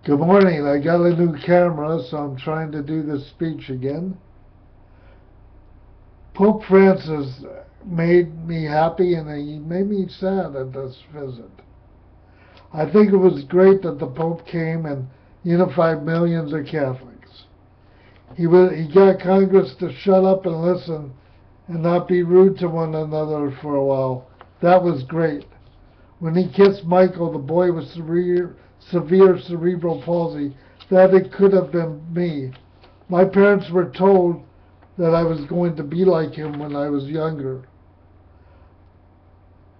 Good morning. I got a new camera, so I'm trying to do this speech again. Pope Francis made me happy and he made me sad at this visit. I think it was great that the Pope came and unified millions of Catholics. He got Congress to shut up and listen and not be rude to one another for a while. That was great. When he kissed Michael, the boy with severe cerebral palsy, that it could have been me. My parents were told that I was going to be like him when I was younger.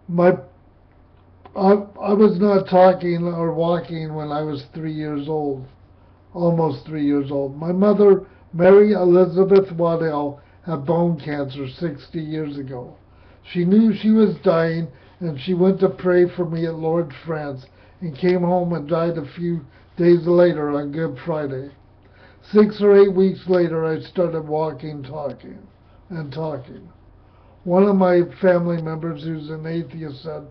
I was not talking or walking when I was 3 years old, almost 3 years old. My mother, Mary Elizabeth Waddell, had bone cancer 60 years ago. She knew she was dying, and she went to pray for me at Lourdes, France, and came home and died a few days later on Good Friday. 6 or 8 weeks later, I started walking, talking. One of my family members, who's an atheist, said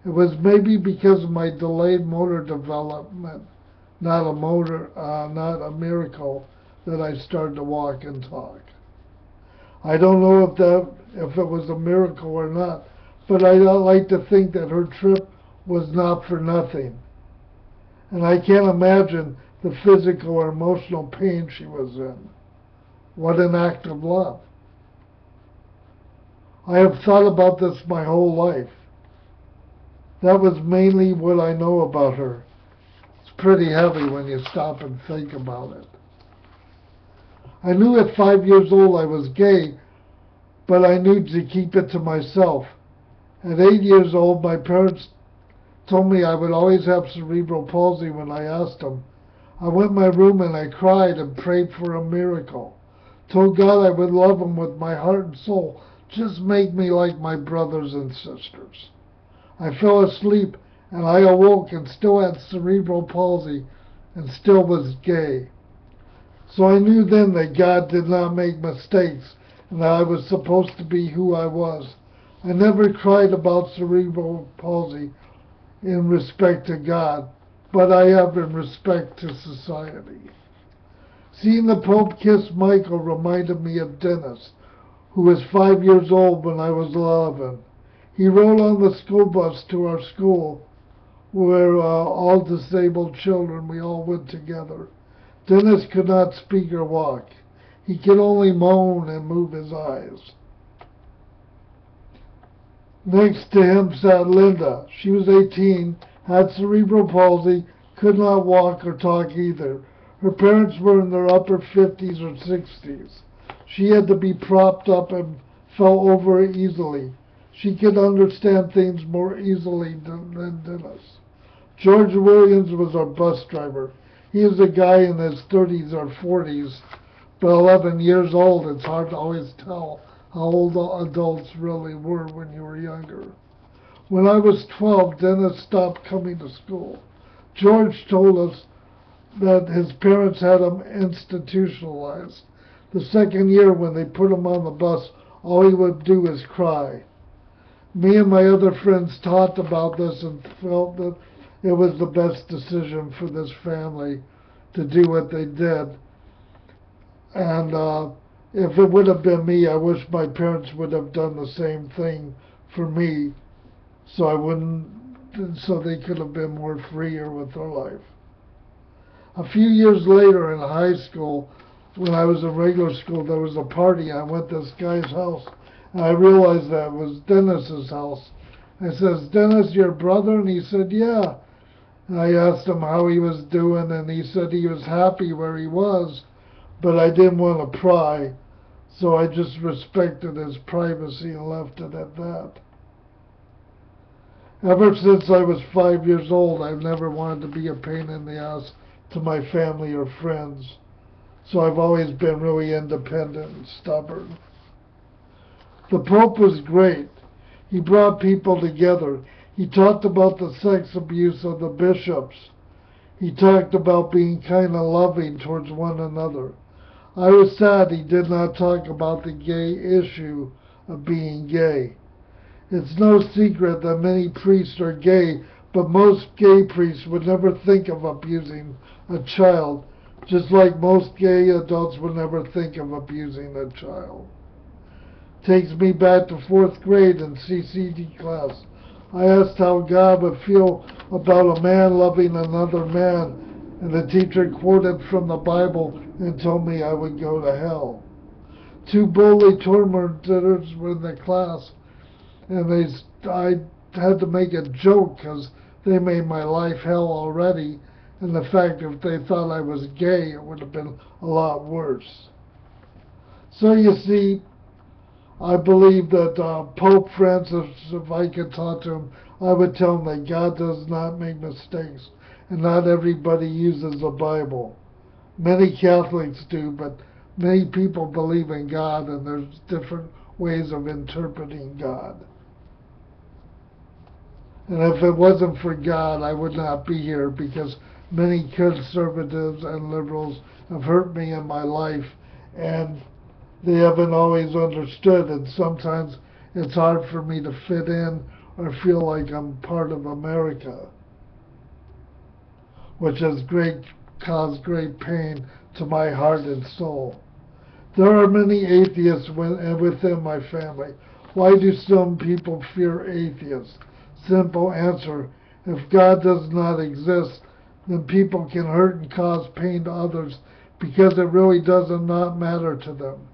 it was maybe because of my delayed motor development, not a miracle, that I started to walk and talk. I don't know if it was a miracle or not, but I like to think that her trip was not for nothing. And I can't imagine the physical or emotional pain she was in. What an act of love. I have thought about this my whole life. That was mainly what I know about her. It's pretty heavy when you stop and think about it. I knew at 5 years old I was gay, but I knew to keep it to myself. At 8 years old, my parents told me I would always have cerebral palsy when I asked them. I went in my room and I cried and prayed for a miracle. Told God I would love him with my heart and soul. Just make me like my brothers and sisters. I fell asleep and I awoke and still had cerebral palsy and still was gay. So I knew then that God did not make mistakes and that I was supposed to be who I was. I never cried about cerebral palsy in respect to God, but I have in respect to society. Seeing the Pope kiss Michael reminded me of Dennis, who was 5 years old when I was 11. He rode on the school bus to our school, where all disabled children, we all went together. Dennis could not speak or walk. He could only moan and move his eyes. Next to him sat Linda. She was 18, had cerebral palsy, could not walk or talk either. Her parents were in their upper 50s or 60s. She had to be propped up and fell over easily. She could understand things more easily than Dennis. George Williams was our bus driver. He is a guy in his 30s or 40s, but 11 years old. It's hard to always tell how old adults really were when you were younger. When I was 12, Dennis stopped coming to school. George told us that his parents had him institutionalized. The second year, when they put him on the bus, all he would do is cry. Me and my other friends talked about this and felt that it was the best decision for this family to do what they did. And if it would have been me, I wish my parents would have done the same thing for me, so they could have been more freer with their life. A few years later in high school, when I was in regular school, there was a party. I went to this guy's house, and I realized that it was Dennis's house. I says, "Dennis, your brother?" And he said, "Yeah." And I asked him how he was doing, and he said he was happy where he was, but I didn't want to pry, so I just respected his privacy and left it at that. Ever since I was 5 years old, I've never wanted to be a pain in the ass to my family or friends, so I've always been really independent and stubborn. The Pope was great. He brought people together. He talked about the sex abuse of the bishops. He talked about being kind of loving towards one another. I was sad he did not talk about the gay issue of being gay. It's no secret that many priests are gay, but most gay priests would never think of abusing a child, just like most gay adults would never think of abusing a child. Takes me back to fourth grade in CCD class. I asked how God would feel about a man loving another man, and the teacher quoted from the Bible and told me I would go to hell. Two bully tormentors were in the class, and I had to make a joke because they made my life hell already, and the fact if they thought I was gay, it would have been a lot worse. So you see, I believe that Pope Francis, if I could talk to him, I would tell him that God does not make mistakes, and not everybody uses the Bible. Many Catholics do, but many people believe in God, and there's different ways of interpreting God. And if it wasn't for God, I would not be here, because many conservatives and liberals have hurt me in my life, and they haven't always understood, and sometimes it's hard for me to fit in or feel like I'm part of America, which has caused great pain to my heart and soul. There are many atheists within my family. Why do some people fear atheists? Simple answer: if God does not exist, then people can hurt and cause pain to others because it really does not matter to them.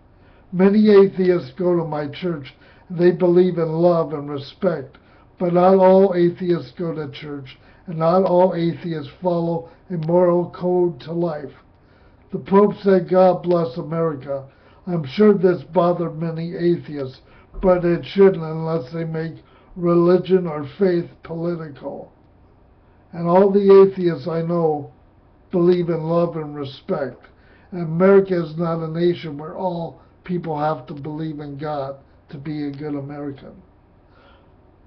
Many atheists go to my church, and they believe in love and respect, but not all atheists go to church, and not all atheists follow a moral code to life. The Pope said, "God bless America." I'm sure this bothered many atheists, but it shouldn't unless they make religion or faith political. And all the atheists I know believe in love and respect. And America is not a nation where all people have to believe in God to be a good American.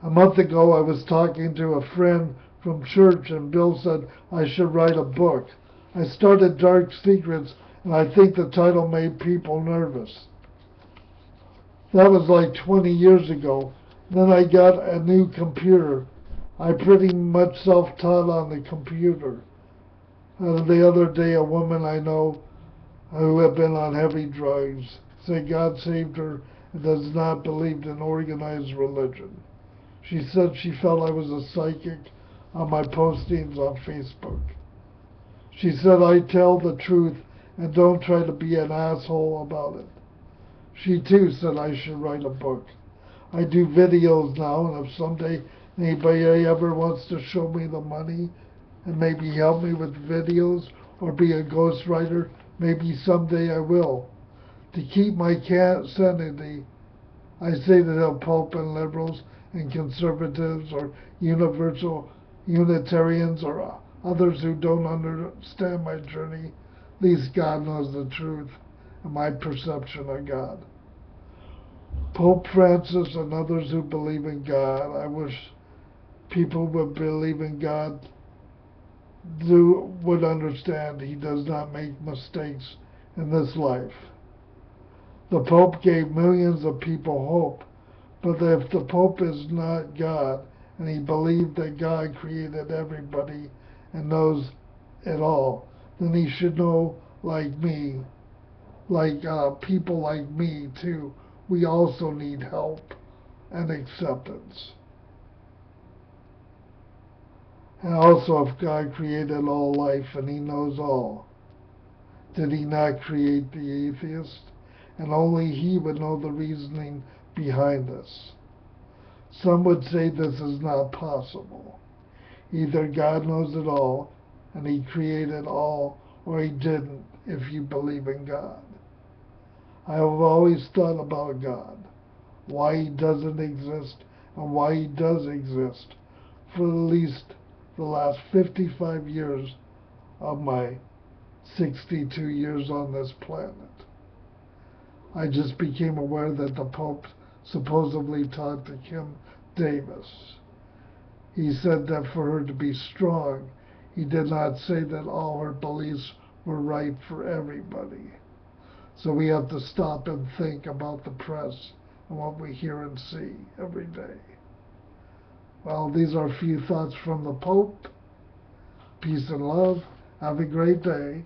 A month ago, I was talking to a friend from church, and Bill said I should write a book. I started Dark Secrets, and I think the title made people nervous. That was like 20 years ago. Then I got a new computer. I pretty much self-taught on the computer. The other day, a woman I know who had been on heavy drugs said God saved her and does not believe in organized religion. She said she felt I was a psychic on my postings on Facebook. She said I tell the truth and don't try to be an asshole about it. She too said I should write a book. I do videos now, and if someday anybody ever wants to show me the money and maybe help me with videos or be a ghostwriter, maybe someday I will. To keep my sanity, I say to the Pope and liberals and conservatives or universal Unitarians or others who don't understand my journey, at least God knows the truth and my perception of God. Pope Francis and others who believe in God, I wish people would believe in God would understand he does not make mistakes in this life. The Pope gave millions of people hope, but if the Pope is not God and he believed that God created everybody and knows it all, then he should know, like me, like people like me too, we also need help and acceptance. And also, if God created all life and he knows all, did he not create the atheist? And only he would know the reasoning behind this. Some would say this is not possible. Either God knows it all and he created all, or he didn't, if you believe in God. I have always thought about God, why he doesn't exist and why he does exist, for at least the last 55 years of my 62 years on this planet. I just became aware that the Pope supposedly talked to Kim Davis. He said that for her to be strong, he did not say that all her beliefs were right for everybody. So we have to stop and think about the press and what we hear and see every day. Well, these are a few thoughts from the Pope. Peace and love. Have a great day.